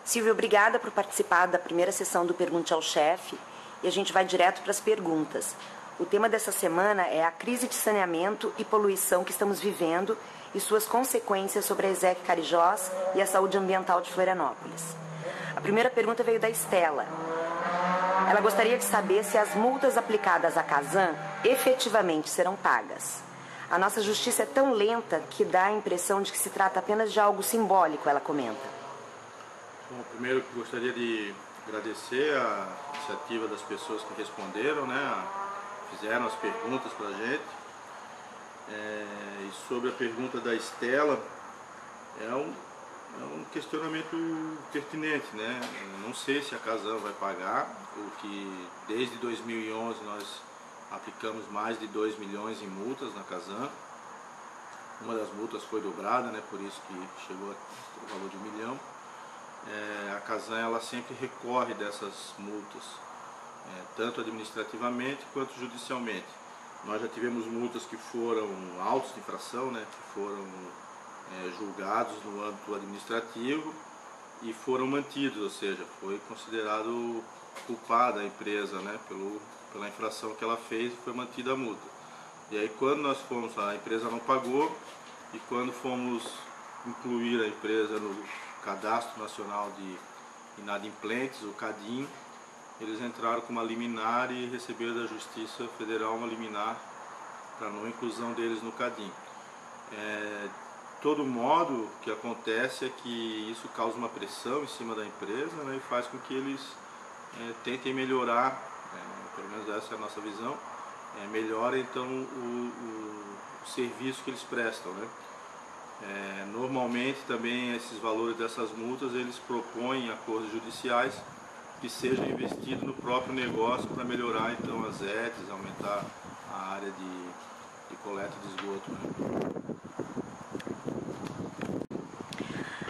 Silvia, obrigada por participar da primeira sessão do Pergunte ao Chefe e a gente vai direto para as perguntas. O tema dessa semana é a crise de saneamento e poluição que estamos vivendo e suas consequências sobre a ESEC Carijós e a saúde ambiental de Florianópolis. A primeira pergunta veio da Estela. Ela gostaria de saber se as multas aplicadas à Casan efetivamente serão pagas. A nossa justiça é tão lenta que dá a impressão de que se trata apenas de algo simbólico, ela comenta. Bom, primeiro gostaria de agradecer a iniciativa das pessoas que responderam, né, fizeram as perguntas para a gente. E sobre a pergunta da Estela, é um questionamento pertinente, né? Eu não sei se a Casan vai pagar, porque desde 2011 nós aplicamos mais de 2 milhões em multas na Casan. Uma das multas foi dobrada, né? Por isso que chegou ao valor de 1 milhão. A Casan ela sempre recorre dessas multas, tanto administrativamente quanto judicialmente. Nós já tivemos multas que foram autos de infração, né? Que foram julgados no âmbito administrativo e foram mantidos, ou seja, foi considerado culpada a empresa, né? Pela infração que ela fez, foi mantida a multa. E aí quando nós fomos, a empresa não pagou, e quando fomos incluir a empresa no Cadastro Nacional de Inadimplentes, o CADIM, eles entraram com uma liminar e receberam da Justiça Federal uma liminar para não inclusão deles no CADIM. De todo modo, o que acontece é que isso causa uma pressão em cima da empresa, né, e faz com que eles tentem melhorar, pelo menos essa é a nossa visão, melhora então o serviço que eles prestam, né? Normalmente também esses valores dessas multas eles propõem acordos judiciais que sejam investidos no próprio negócio para melhorar então as ETs, aumentar a área de coleta de esgoto, né?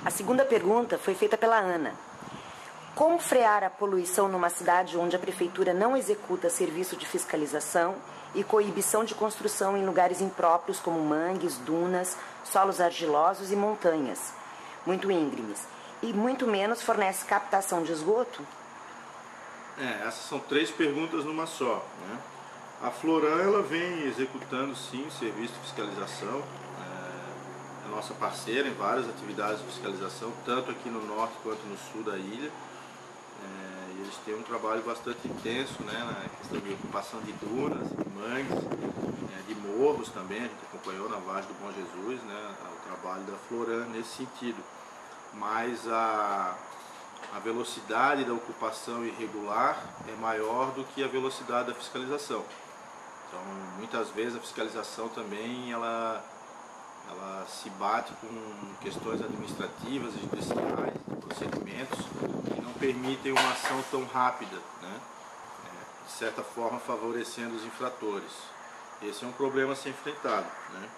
A segunda pergunta foi feita pela Ana. Como frear a poluição numa cidade onde a prefeitura não executa serviço de fiscalização e coibição de construção em lugares impróprios como mangues, dunas, solos argilosos e montanhas, muito íngremes, e muito menos fornece captação de esgoto? Essas são 3 perguntas numa só, né? A Floran ela vem executando sim serviço de fiscalização, é nossa parceira em várias atividades de fiscalização, tanto aqui no norte quanto no sul da ilha. E eles têm um trabalho bastante intenso, né, na questão de ocupação de dunas, de mangues, de morros também. A gente acompanhou na Vargem do Bom Jesus, né, o trabalho da Floran nesse sentido. Mas a velocidade da ocupação irregular é maior do que a velocidade da fiscalização. Então, muitas vezes a fiscalização também ela se bate com questões administrativas e judiciais, de procedimentos, que não permitem uma ação tão rápida, né? De certa forma favorecendo os infratores. Esse é um problema a ser enfrentado, né?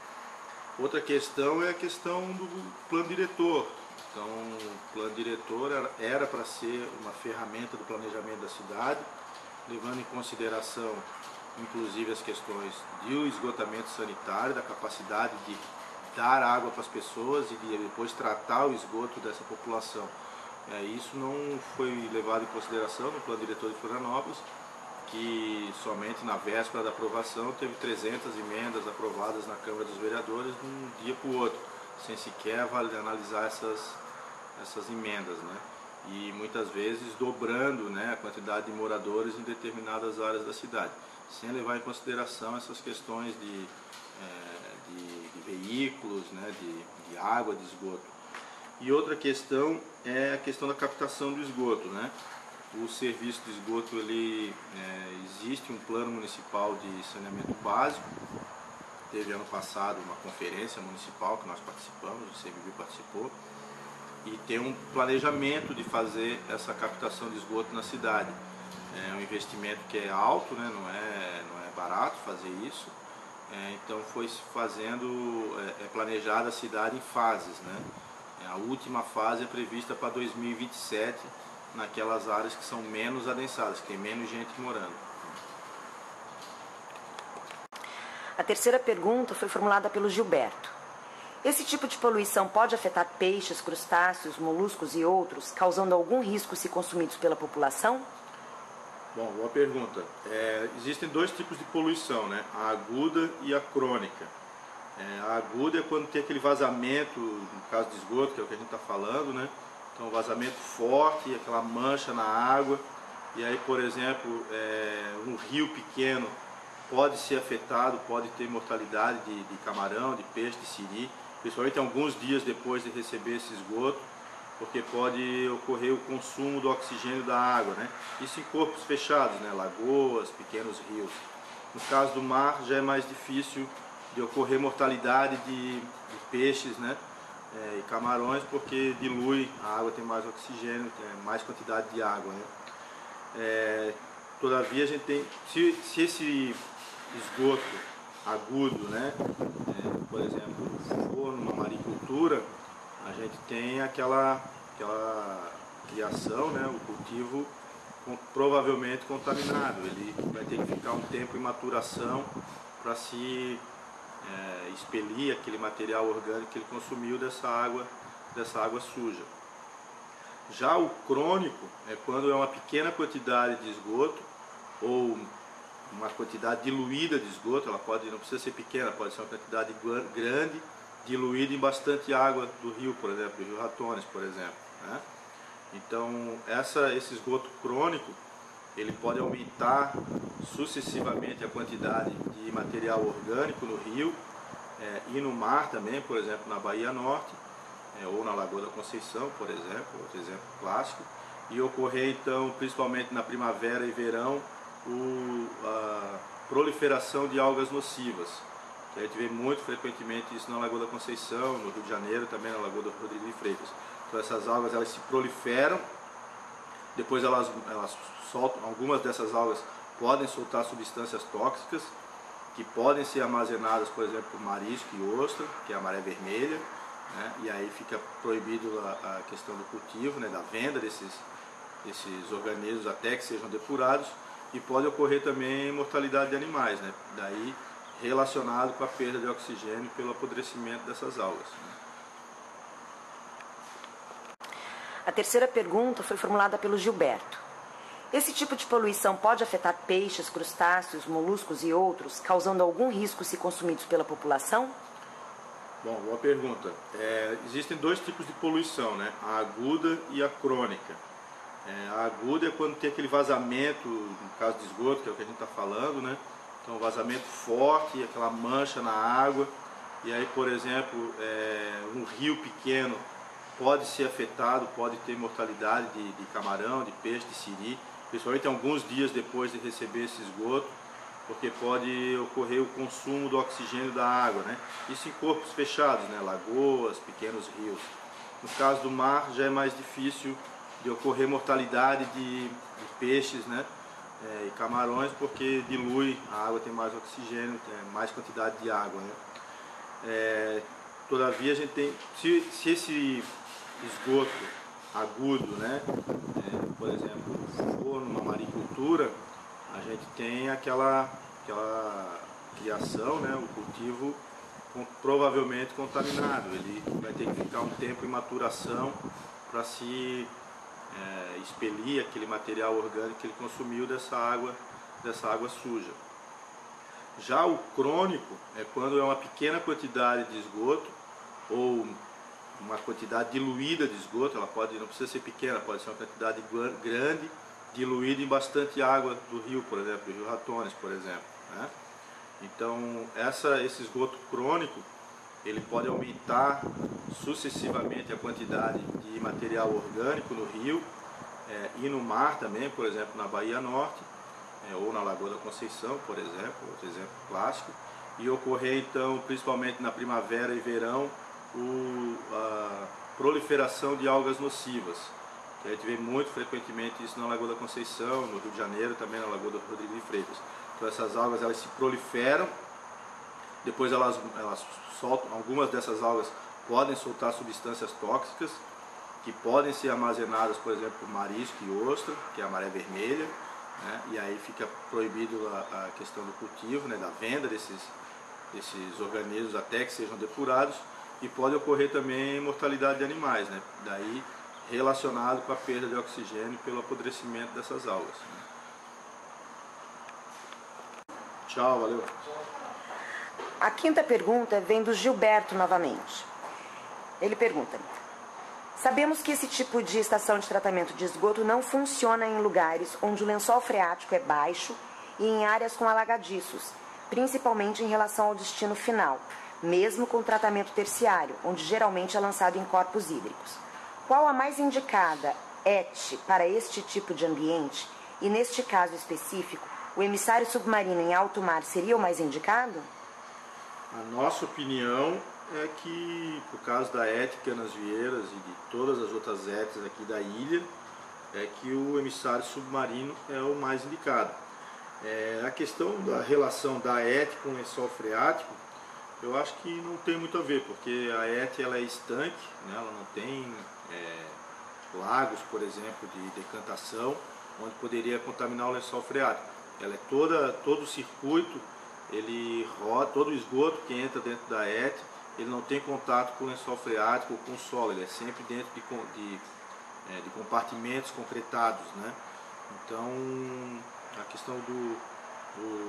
Outra questão é a questão do plano diretor. Então, o plano diretor era para ser uma ferramenta do planejamento da cidade, levando em consideração inclusive as questões do esgotamento sanitário, da capacidade de dar água para as pessoas e de depois tratar o esgoto dessa população. Isso não foi levado em consideração no plano diretor de Florianópolis, que somente na véspera da aprovação teve 300 emendas aprovadas na Câmara dos Vereadores de um dia para o outro, sem sequer analisar essas emendas, né? E muitas vezes dobrando, né, a quantidade de moradores em determinadas áreas da cidade, sem levar em consideração essas questões de veículos, né, de água, de esgoto. E outra questão é a questão da captação do esgoto, né? O serviço de esgoto, existe um plano municipal de saneamento básico. Teve ano passado uma conferência municipal que nós participamos, o CMVio participou, e tem um planejamento de fazer essa captação de esgoto na cidade. É um investimento que é alto, né? Não é barato fazer isso. Então foi planejada a cidade em fases, né? A última fase é prevista para 2027, naquelas áreas que são menos adensadas, que tem menos gente morando. A terceira pergunta foi formulada pelo Gilberto. Esse tipo de poluição pode afetar peixes, crustáceos, moluscos e outros, causando algum risco se consumidos pela população? Bom, boa pergunta. Existem dois tipos de poluição, né? A aguda e a crônica. A aguda é quando tem aquele vazamento, no caso de esgoto, que é o que a gente está falando, né? Então, um vazamento forte, aquela mancha na água. E aí, por exemplo, um rio pequeno pode ser afetado, pode ter mortalidade de camarão, de peixe, de siri, principalmente alguns dias depois de receber esse esgoto, porque pode ocorrer o consumo do oxigênio da água, né? Isso em corpos fechados, né? Lagoas, pequenos rios. No caso do mar já é mais difícil de ocorrer mortalidade de peixes, né? E camarões, porque dilui, a água tem mais oxigênio, tem mais quantidade de água, né? Todavia a gente tem, se esse esgoto agudo, né? Por exemplo, for numa maricultura, a gente tem aquela criação, né? O cultivo provavelmente contaminado. Ele vai ter que ficar um tempo em maturação para se expelir aquele material orgânico que ele consumiu dessa água suja. Já o crônico é quando é uma pequena quantidade de esgoto ou uma quantidade diluída de esgoto. Ela não precisa ser pequena, pode ser uma quantidade grande, diluída em bastante água do rio, por exemplo, do rio Ratones, por exemplo, né? Então, esse esgoto crônico, ele pode aumentar sucessivamente a quantidade de material orgânico no rio e no mar também, por exemplo, na Bahia Norte, ou na Lagoa da Conceição, por exemplo, outro exemplo clássico, e ocorrer então, principalmente na primavera e verão, a proliferação de algas nocivas, que a gente vê muito frequentemente isso na Lagoa da Conceição, no Rio de Janeiro, também na Lagoa do Rodrigo de Freitas. Então essas algas, elas se proliferam, depois elas soltam, algumas dessas algas podem soltar substâncias tóxicas, que podem ser armazenadas, por exemplo, por marisco e ostra, que é a maré vermelha, né? E aí fica proibido a questão do cultivo, né? Da venda desses organismos até que sejam depurados, e pode ocorrer também mortalidade de animais, né? Daí relacionado com a perda de oxigênio pelo apodrecimento dessas algas, né? A terceira pergunta foi formulada pelo Gilberto. Esse tipo de poluição pode afetar peixes, crustáceos, moluscos e outros, causando algum risco se consumidos pela população? Bom, boa pergunta. Existem dois tipos de poluição, né? A aguda e a crônica. A aguda é quando tem aquele vazamento, no caso de esgoto, que é o que a gente está falando, né? Então, um vazamento forte, aquela mancha na água. E aí, por exemplo, um rio pequeno pode ser afetado, pode ter mortalidade de camarão, de peixe, de siri, principalmente alguns dias depois de receber esse esgoto, porque pode ocorrer o consumo do oxigênio da água, né? Isso em corpos fechados, né? Lagoas, pequenos rios. No caso do mar já é mais difícil de ocorrer mortalidade de peixes, né? E camarões, porque dilui, a água tem mais oxigênio, tem mais quantidade de água, né? Todavia a gente tem, se esse esgoto agudo, né? Por exemplo, for numa maricultura, a gente tem aquela criação, né? O cultivo provavelmente contaminado. Ele vai ter que ficar um tempo em maturação para se expelir aquele material orgânico que ele consumiu dessa água suja. Já o crônico é quando é uma pequena quantidade de esgoto ou uma quantidade diluída de esgoto. Ela não precisa ser pequena, pode ser uma quantidade grande, diluída em bastante água do rio, por exemplo, do rio Ratones, por exemplo, né? Então, esse esgoto crônico, ele pode aumentar sucessivamente a quantidade de material orgânico no rio e no mar também, por exemplo, na Bahia Norte, ou na Lagoa da Conceição, por exemplo, outro exemplo clássico, e ocorrer então, principalmente na primavera e verão, a proliferação de algas nocivas, que a gente vê muito frequentemente isso na Lagoa da Conceição, no Rio de Janeiro, também na Lagoa do Rodrigo de Freitas. Então essas algas, elas se proliferam, depois elas soltam, algumas dessas algas podem soltar substâncias tóxicas, que podem ser armazenadas, por exemplo, por marisco e ostra, que é a maré vermelha, né? E aí fica proibido a questão do cultivo, né? Da venda desses organismos até que sejam depurados, e pode ocorrer também mortalidade de animais, né? Daí relacionado com a perda de oxigênio pelo apodrecimento dessas algas, né? Tchau, valeu. A quinta pergunta vem do Gilberto novamente. Ele pergunta: sabemos que esse tipo de estação de tratamento de esgoto não funciona em lugares onde o lençol freático é baixo e em áreas com alagadiços, principalmente em relação ao destino final, mesmo com tratamento terciário, onde geralmente é lançado em corpos hídricos. Qual a mais indicada ET para este tipo de ambiente? E neste caso específico, o emissário submarino em alto mar seria o mais indicado? A nossa opinião é que, por causa da ET Canasvieiras e de todas as outras ETs aqui da ilha, é que o emissário submarino é o mais indicado. A questão da relação da ET com o lençol freático, eu acho que não tem muito a ver, porque a ET ela é estanque, né? Ela não tem lagos, por exemplo, de decantação, onde poderia contaminar o lençol freático. Ela é todo o circuito, ele roda, todo o esgoto que entra dentro da ET, ele não tem contato com o lençol freático ou com o solo, ele é sempre dentro de compartimentos concretados, né? Então, a questão do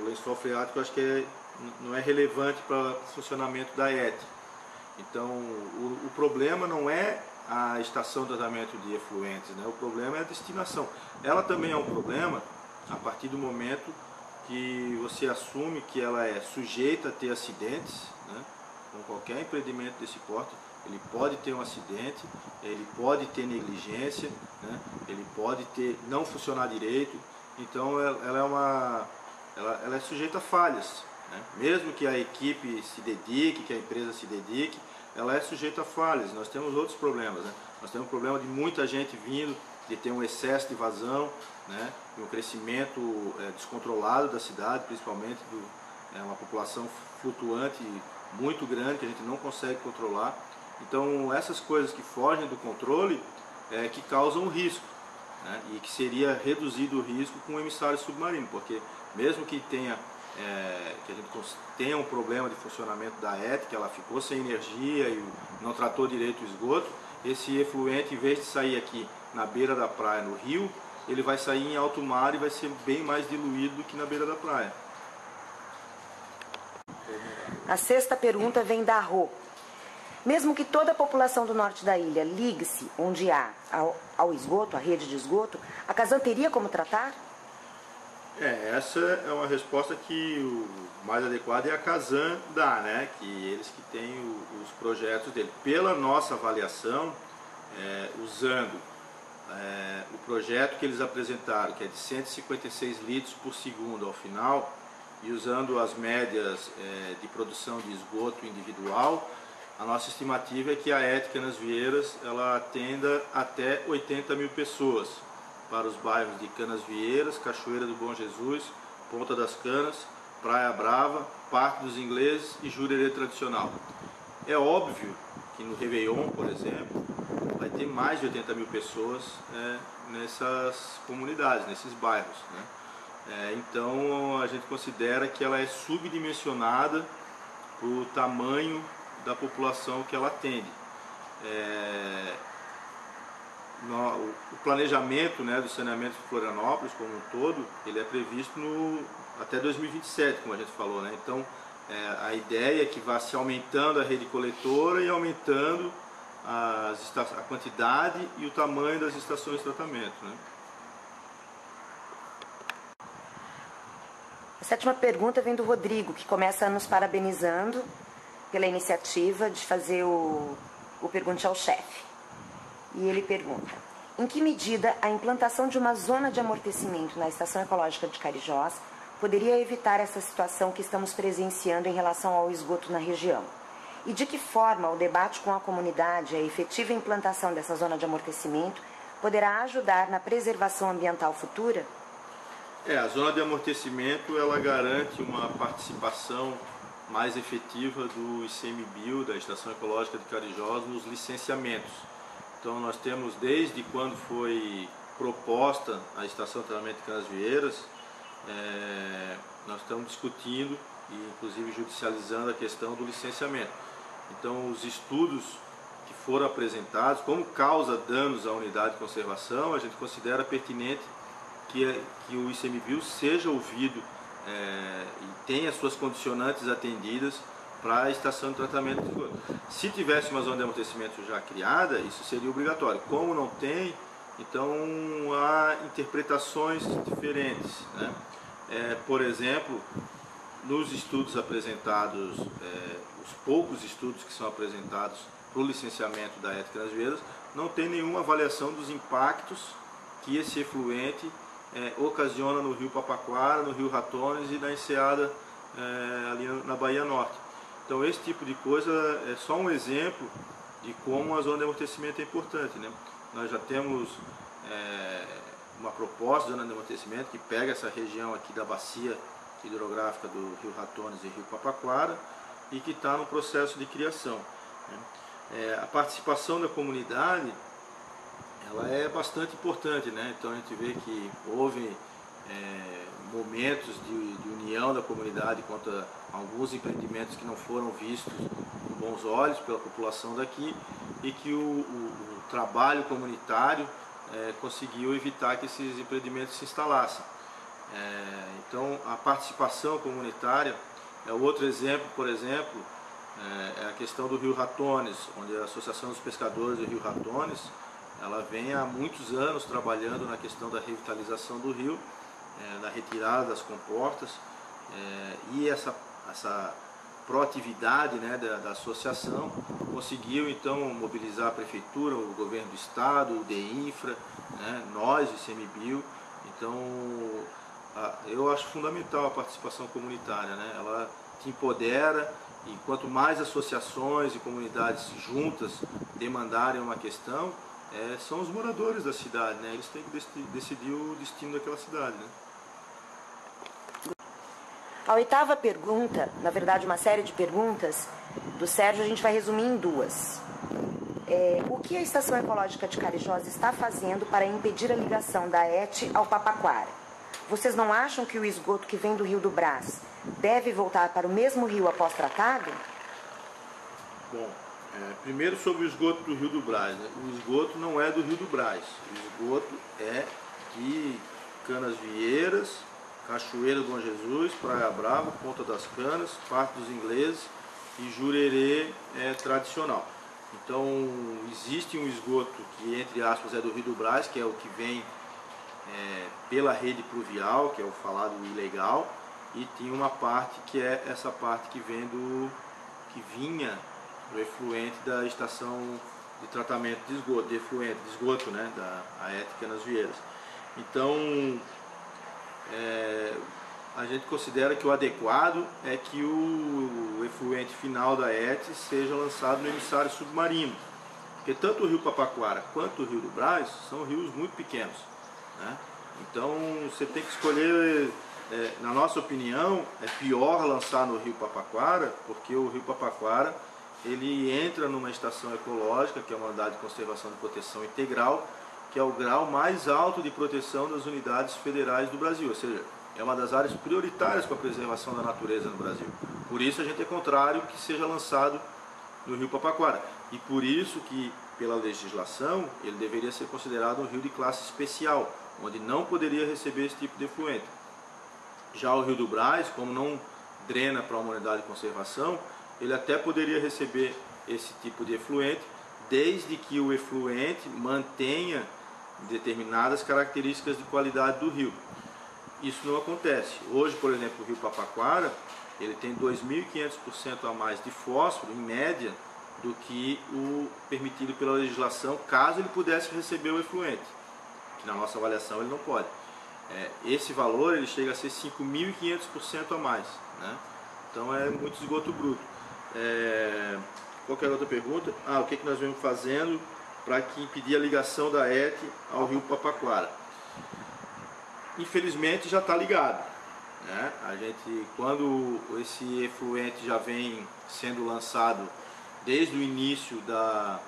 lençol freático eu acho que não é relevante para o funcionamento da ET. Então, o problema não é a estação de tratamento de efluentes, né? O problema é a destinação. Ela também é um problema a partir do momento que você assume que ela é sujeita a ter acidentes, né? Com qualquer empreendimento desse porte, ele pode ter um acidente, ele pode ter negligência, né? Ele pode não funcionar direito. Então ela é sujeita a falhas, né? Mesmo que a equipe se dedique, que a empresa se dedique, ela é sujeita a falhas. Nós temos outros problemas, né? Nós temos o problema de muita gente vindo, de ter um excesso de vazão, né? E um crescimento descontrolado da cidade, principalmente uma população flutuante muito grande que a gente não consegue controlar. Então essas coisas que fogem do controle que causam risco, né? E que seria reduzido o risco com o emissário submarino, porque mesmo que que a gente tenha um problema de funcionamento da ET, que ela ficou sem energia e não tratou direito o esgoto, esse efluente, em vez de sair aqui na beira da praia, no rio, ele vai sair em alto mar e vai ser bem mais diluído do que na beira da praia. A sexta pergunta vem da Rô. Mesmo que toda a população do norte da ilha ligue-se onde há ao esgoto, à rede de esgoto, a Casan teria como tratar? Essa é uma resposta que o mais adequado é a Casan dar, né? Que eles que têm os projetos dele. Pela nossa avaliação, usando o projeto que eles apresentaram, que é de 156 litros por segundo ao final, e usando as médias de produção de esgoto individual, a nossa estimativa é que a ET Canasvieiras ela atenda até 80 mil pessoas para os bairros de Canasvieiras, Cachoeira do Bom Jesus, Ponta das Canas, Praia Brava, Parque dos Ingleses e Jurerê Tradicional. É óbvio que no Réveillon, por exemplo, vai ter mais de 80 mil pessoas nessas comunidades, nesses bairros, né? Então a gente considera que ela é subdimensionada para o tamanho da população que ela atende. O planejamento, né, do saneamento de Florianópolis como um todo, ele é previsto até 2027, como a gente falou, né? Então a ideia é que vá se aumentando a rede coletora e aumentando a quantidade e o tamanho das estações de tratamento, né? A sétima pergunta vem do Rodrigo, que começa nos parabenizando pela iniciativa de fazer o Pergunte ao Chefe. E ele pergunta: em que medida a implantação de uma zona de amortecimento na Estação Ecológica de Carijós poderia evitar essa situação que estamos presenciando em relação ao esgoto na região? E de que forma o debate com a comunidade e a efetiva implantação dessa zona de amortecimento poderá ajudar na preservação ambiental futura? A zona de amortecimento ela garante uma participação mais efetiva do ICMBio, da Estação Ecológica de Carijós, nos licenciamentos. Então nós temos, desde quando foi proposta a Estação de Tratamento de Canasvieiras, nós estamos discutindo e inclusive judicializando a questão do licenciamento. Então, os estudos que foram apresentados, como causa danos à unidade de conservação, a gente considera pertinente que o ICMBio seja ouvido e tenha suas condicionantes atendidas para a estação de tratamento de esgoto. Se tivesse uma zona de amortecimento já criada, isso seria obrigatório. Como não tem, então há interpretações diferentes, né? Por exemplo, nos estudos apresentados, os poucos estudos que são apresentados para o licenciamento da ET Canasvieiras, não tem nenhuma avaliação dos impactos que esse efluente ocasiona no rio Papaquara, no rio Ratones e na enseada ali na Bahia Norte. Então esse tipo de coisa é só um exemplo de como a zona de amortecimento é importante, né? Nós já temos uma proposta de zona de amortecimento que pega essa região aqui da bacia hidrográfica do rio Ratones e rio Papaquara e que está no processo de criação, né? A participação da comunidade ela é bastante importante, né? Então a gente vê que houve momentos de união da comunidade quanto a alguns empreendimentos que não foram vistos com bons olhos pela população daqui e que o trabalho comunitário conseguiu evitar que esses empreendimentos se instalassem. Então a participação comunitária é outro exemplo, por exemplo, é a questão do rio Ratones, onde a Associação dos Pescadores do Rio Ratones ela vem há muitos anos trabalhando na questão da revitalização do rio, da retirada das comportas, e essa proatividade, né, da associação conseguiu então mobilizar a prefeitura, o governo do estado, o DEINFRA, né, nós, o ICMBio. Então eu acho fundamental a participação comunitária, né? Ela te empodera e quanto mais associações e comunidades juntas demandarem uma questão, são os moradores da cidade, né? Eles têm que decidir o destino daquela cidade, né? A oitava pergunta, na verdade uma série de perguntas do Sérgio, a gente vai resumir em duas. O que a Estação Ecológica de Carijosa está fazendo para impedir a ligação da ET ao Papaquara? Vocês não acham que o esgoto que vem do Rio do Brás deve voltar para o mesmo rio após tratado? Bom, primeiro sobre o esgoto do Rio do Brás, né? O esgoto não é do Rio do Brás, o esgoto é de Canasvieiras, Cachoeira do Bom Jesus, Praia Brava, Ponta das Canas, Parque dos Ingleses e Jurerê tradicional. Então existe um esgoto que, entre aspas, é do Rio do Brás, que é o que vem pela rede pluvial, que é o falado ilegal, e tem uma parte que é essa parte que vinha do efluente da estação de tratamento de esgoto, de esgoto, né, da ET Canasvieiras. Então a gente considera que o adequado é que o efluente final da ET seja lançado no emissário submarino, porque tanto o rio Papaquara quanto o rio do Brás são rios muito pequenos, né? Então você tem que escolher, na nossa opinião, é pior lançar no rio Papaquara, porque o rio Papaquara ele entra numa estação ecológica, que é uma unidade de conservação e proteção integral, que é o grau mais alto de proteção das unidades federais do Brasil, ou seja, é uma das áreas prioritárias para a preservação da natureza no Brasil. Por isso a gente é contrário que seja lançado no rio Papaquara. E por isso que, pela legislação, ele deveria ser considerado um rio de classe especial, onde não poderia receber esse tipo de efluente. Já o rio do Brás, como não drena para uma unidade de conservação, ele até poderia receber esse tipo de efluente, desde que o efluente mantenha determinadas características de qualidade do rio. Isso não acontece. Hoje, por exemplo, o rio Papaquara, ele tem 2.500% a mais de fósforo, em média, do que o permitido pela legislação, caso ele pudesse receber o efluente, que na nossa avaliação ele não pode. Esse valor ele chega a ser 5.500% a mais, né? Então é muito esgoto bruto. Qualquer outra pergunta? O que nós vemos fazendo para impedir a ligação da ET ao rio Papaquara? Infelizmente já está ligado, né? A gente, quando esse efluente já vem sendo lançado desde o início da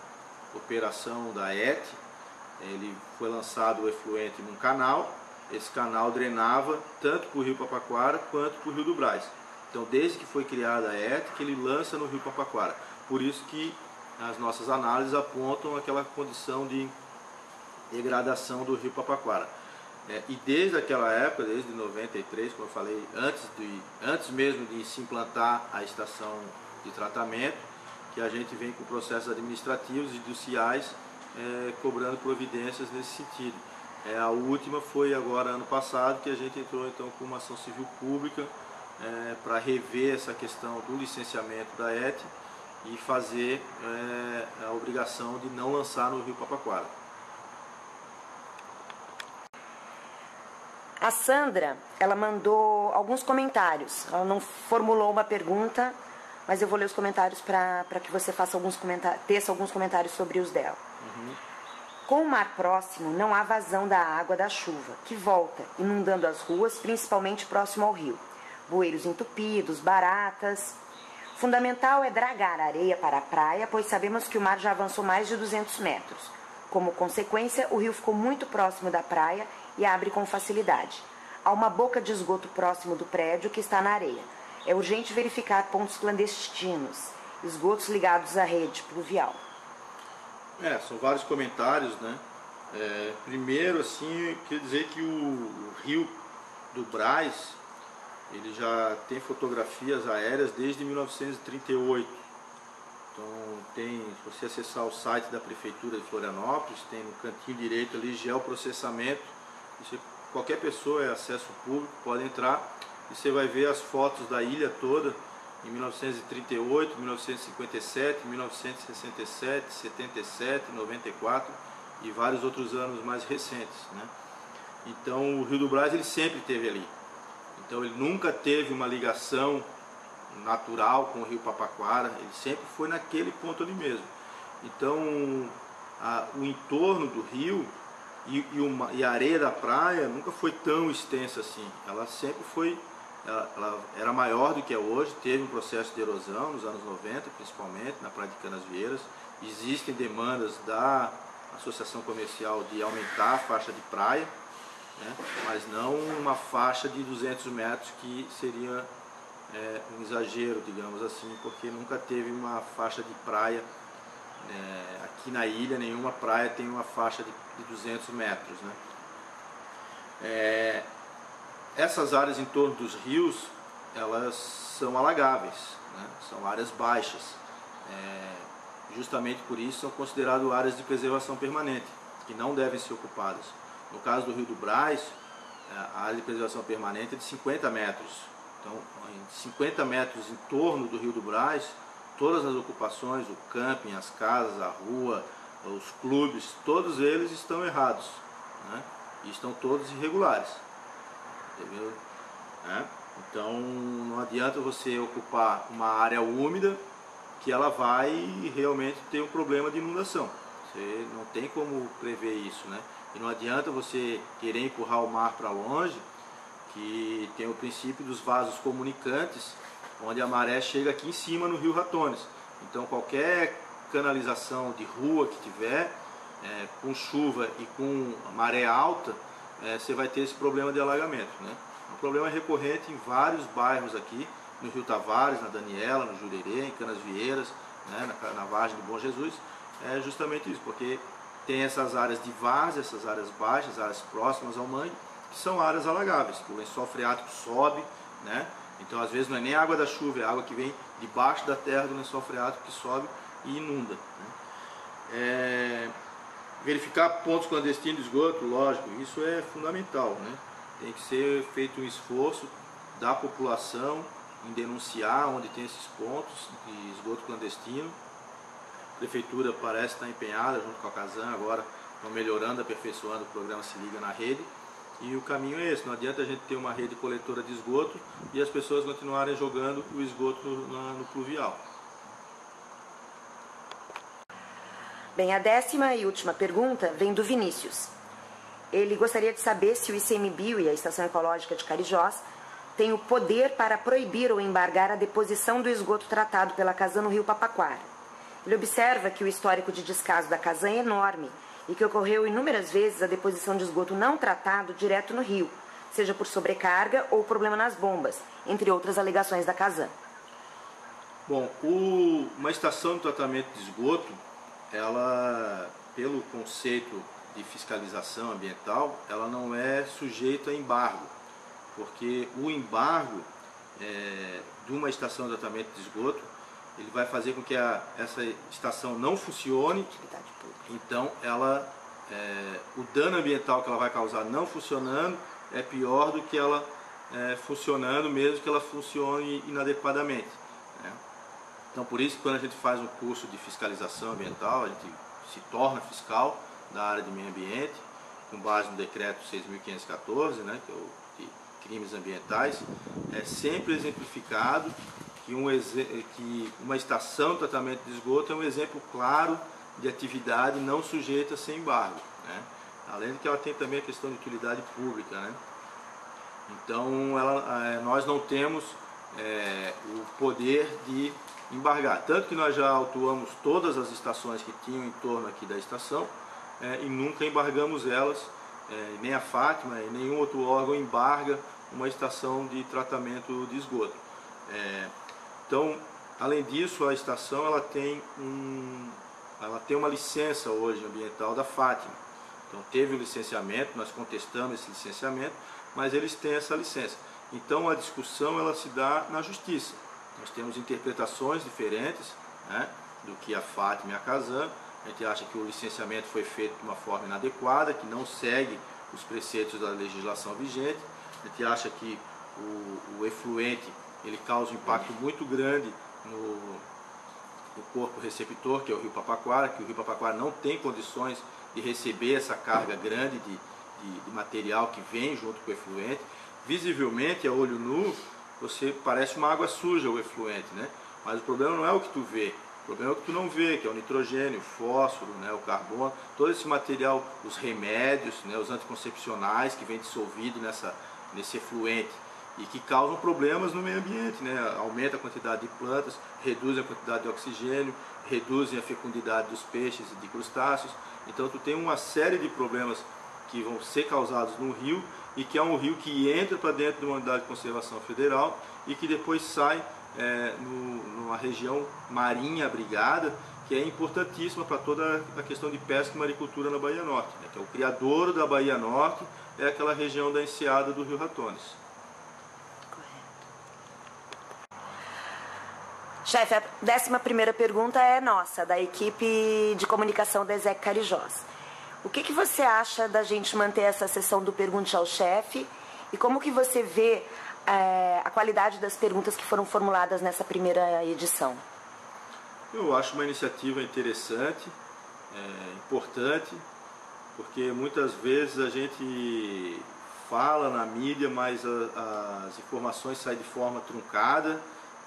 operação da ET, ele foi lançado o efluente num canal, esse canal drenava tanto para o rio Papaquara quanto para o rio do Brás. Então desde que foi criada a ET que ele lança no rio Papaquara. por isso que as nossas análises apontam aquela condição de degradação do rio Papaquara. E desde aquela época, desde 93, como eu falei, antes mesmo de se implantar a estação de tratamento, que a gente vem com processos administrativos e judiciais cobrando providências nesse sentido. A última foi agora ano passado, que a gente entrou então com uma ação civil pública para rever essa questão do licenciamento da ET e fazer a obrigação de não lançar no rio Papaquara. A Sandra, ela mandou alguns comentários. Ela não formulou uma pergunta, mas eu vou ler os comentários para que você faça teça alguns comentários sobre os dela. Com o mar próximo, não há vazão da água da chuva, que volta, inundando as ruas, principalmente próximo ao rio. Bueiros entupidos, baratas. Fundamental é dragar a areia para a praia, pois sabemos que o mar já avançou mais de 200 metros. Como consequência, o rio ficou muito próximo da praia e abre com facilidade. Há uma boca de esgoto próximo do prédio que está na areia. É urgente verificar pontos clandestinos, esgotos ligados à rede pluvial. São vários comentários, né? Primeiro, assim, quer dizer que o rio do Brás, ele já tem fotografias aéreas desde 1938. Então, se você acessar o site da Prefeitura de Florianópolis, tem no cantinho direito ali geoprocessamento. Qualquer pessoa, acesso público, pode entrar e você vai ver as fotos da ilha toda em 1938, 1957, 1967, 77, 94 e vários outros anos mais recentes, né? Então o Rio do Brás ele sempre esteve ali. Então ele nunca teve uma ligação natural com o Rio Papaquara, ele sempre foi naquele ponto ali mesmo. Então o entorno do rio e a areia da praia nunca foi tão extensa assim. Ela sempre foi, ela era maior do que é hoje, teve um processo de erosão nos anos 90, principalmente na Praia de Canasvieiras. Existem demandas da Associação Comercial de aumentar a faixa de praia, né? Mas não uma faixa de 200 metros que seria um exagero, digamos assim, porque nunca teve uma faixa de praia. Aqui na ilha nenhuma praia tem uma faixa de 200 metros, né? Essas áreas em torno dos rios, elas são alagáveis, né? São áreas baixas, justamente por isso são consideradas áreas de preservação permanente, que não devem ser ocupadas. No caso do Rio do Brás, a área de preservação permanente é de 50 metros, então em 50 metros em torno do Rio do Brás, todas as ocupações, o camping, as casas, a rua, os clubes, todos eles estão errados, né? E estão todos irregulares, entendeu? Então não adianta você ocupar uma área úmida que ela vai realmente ter um problema de inundação. Você não tem como prever isso, né? E não adianta você querer empurrar o mar para longe, que tem o princípio dos vasos comunicantes, onde a maré chega aqui em cima no Rio Ratones. Então qualquer canalização de rua que tiver, com chuva e com maré alta, você vai ter esse problema de alagamento, né? Um problema recorrente em vários bairros aqui, no Rio Tavares, na Daniela, no Jurerê, em Canasvieiras, né, na Vargem do Bom Jesus, é justamente isso, porque tem essas áreas de várzea, essas áreas baixas, áreas próximas ao mangue, que são áreas alagáveis, que o lençol freático sobe, né? Então às vezes não é nem água da chuva, é água que vem debaixo da terra do lençol freático que sobe e inunda, né? Verificar pontos clandestinos de esgoto, lógico, isso é fundamental, né? Tem que ser feito um esforço da população em denunciar onde tem esses pontos de esgoto clandestino. A Prefeitura parece estar empenhada, junto com a Casan, agora estão melhorando, aperfeiçoando o programa Se Liga na Rede. E o caminho é esse, não adianta a gente ter uma rede coletora de esgoto e as pessoas continuarem jogando o esgoto no pluvial. Bem, a 10ª e última pergunta vem do Vinícius. Ele gostaria de saber se o ICMBio e a Estação Ecológica de Carijós têm o poder para proibir ou embargar a deposição do esgoto tratado pela Casan no Rio Papaquara. Ele observa que o histórico de descaso da Casan é enorme e que ocorreu inúmeras vezes a deposição de esgoto não tratado direto no rio, seja por sobrecarga ou problema nas bombas, entre outras alegações da Casan. Bom, uma estação de tratamento de esgoto, ela, pelo conceito de fiscalização ambiental, ela não é sujeita a embargo, porque o embargo de uma estação de tratamento de esgoto, ele vai fazer com que essa estação não funcione, então o dano ambiental que ela vai causar não funcionando é pior do que ela funcionando, mesmo que ela funcione inadequadamente, né? Então, por isso, quando a gente faz um curso de fiscalização ambiental, a gente se torna fiscal da área de meio ambiente, com base no decreto 6.514, né, que é o de crimes ambientais. É sempre exemplificado que uma estação de tratamento de esgoto é um exemplo claro de atividade não sujeita a ser embargo, né? Além de que ela tem também a questão de utilidade pública, né? Então, nós não temos o poder de embargar. Tanto que nós já autuamos todas as estações que tinham em torno aqui da estação e nunca embargamos elas, nem a Fátima e nenhum outro órgão embarga uma estação de tratamento de esgoto. Então, além disso, a estação ela tem uma licença hoje ambiental da Fátima. Então, teve o licenciamento, nós contestamos esse licenciamento, mas eles têm essa licença. Então, a discussão ela se dá na justiça. Nós temos interpretações diferentes, né, do que a Fátima e a Casan. A gente acha que o licenciamento foi feito de uma forma inadequada, que não segue os preceitos da legislação vigente. A gente acha que o efluente ele causa um impacto muito grande no corpo receptor, que é o Rio Papaquara, que o Rio Papaquara não tem condições de receber essa carga grande de material que vem junto com o efluente. Visivelmente, a olho nu, parece uma água suja o efluente, né? Mas o problema não é o que tu vê, o problema é o que tu não vê, que é o nitrogênio, o fósforo, né, o carbono, todo esse material, os remédios, né, os anticoncepcionais que vem dissolvido nesse efluente e que causam problemas no meio ambiente, né? Aumenta a quantidade de plantas, reduz a quantidade de oxigênio, reduzem a fecundidade dos peixes e de crustáceos. Então tu tem uma série de problemas que vão ser causados no rio e que é um rio que entra para dentro de uma unidade de conservação federal e que depois sai numa região marinha abrigada, que é importantíssima para toda a questão de pesca e maricultura na Baía Norte, né? Que é o criadouro da Baía Norte, é aquela região da enseada do Rio Ratones. Chefe, a 11ª pergunta é nossa, da equipe de comunicação da ESEC Carijós. O que você acha da gente manter essa sessão do Pergunte ao Chefe e como que você vê a qualidade das perguntas que foram formuladas nessa primeira edição? Eu acho uma iniciativa interessante, importante, porque muitas vezes a gente fala na mídia, mas as informações saem de forma truncada,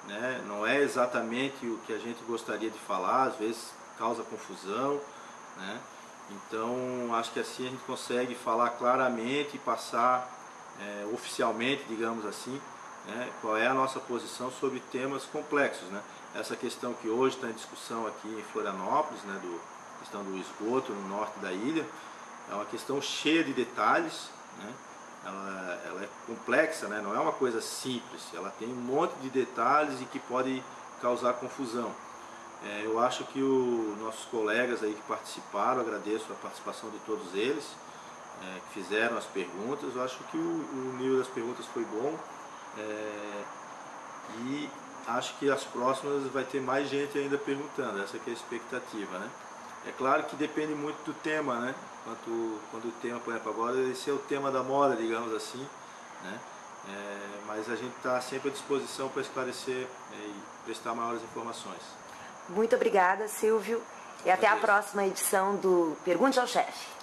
né? Não é exatamente o que a gente gostaria de falar, às vezes causa confusão, né? Então, acho que assim a gente consegue falar claramente e passar oficialmente, digamos assim, né, qual é a nossa posição sobre temas complexos, né? Essa questão que hoje está em discussão aqui em Florianópolis, né, questão do esgoto no norte da ilha, é uma questão cheia de detalhes, né? Ela é complexa, né? Não é uma coisa simples, ela tem um monte de detalhes e que pode causar confusão. Eu acho que os nossos colegas aí que participaram, agradeço a participação de todos eles, que fizeram as perguntas. Eu acho que o nível das perguntas foi bom e acho que as próximas vai ter mais gente ainda perguntando, essa que é a expectativa, né? É claro que depende muito do tema, né? Quando o tema, por exemplo, agora esse é o tema da moda, digamos assim, né? Mas a gente está sempre à disposição para esclarecer e prestar maiores informações. Muito obrigada, Silvio, e até a próxima edição do Pergunte ao Chefe.